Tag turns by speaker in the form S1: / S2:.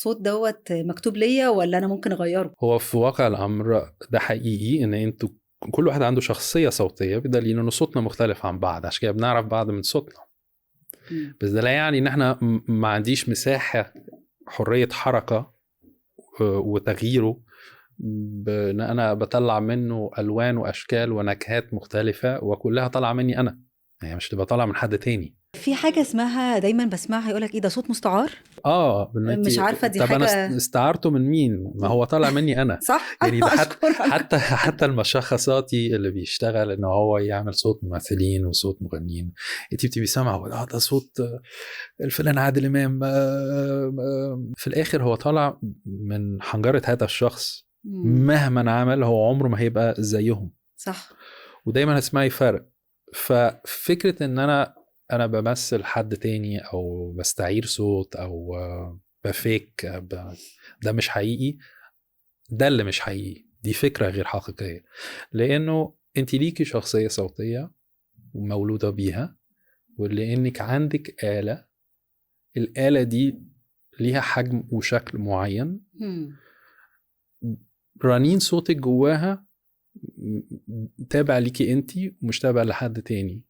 S1: الصوت دوت مكتوب ليا ولا انا ممكن اغيره؟
S2: هو في واقع الامر ده حقيقي ان انتوا كل واحد عنده شخصيه صوتيه، بدليل ان صوتنا مختلف عن بعض، عشان كده بنعرف بعض من صوتنا. بس ده لا يعني ان احنا ما عنديش مساحه حريه حركه وتغييره، بان انا بطلع منه الوان واشكال ونكهات مختلفه وكلها طالعه مني انا، يعني مش تبقى طالعه من حد تاني.
S1: في حاجة اسمها دايما بسمعها يقولك ايه ده صوت مستعار.
S2: ان انت،
S1: مش عارفة دي
S2: طب انا
S1: حاجة
S2: استعرته من مين؟ ما هو طالع مني انا.
S1: صح.
S2: يعني ده
S1: اشكرك.
S2: حتى المشخصاتي اللي بيشتغل ان هو يعمل صوت ممثلين وصوت مغنيين، انت بتبقي سامعه ده صوت الفنان عادل امام، في الاخر هو طالع من حنجره هذا الشخص. مهما عمل هو عمره ما هيبقى زيهم.
S1: صح.
S2: ودايما هتسمعي فرق. ففكره ان انا بمثل حد تاني او بستعير صوت او بفيك، ده مش حقيقي. ده اللي مش حقيقي، دي فكرة غير حقيقية، لأنه أنت ليكي شخصية صوتية ومولودة بيها، ولأنك عندك آلة، الآلة دي ليها حجم وشكل معين، رنين صوتك جواها تابع ليكي أنت ومش تابع لحد تاني.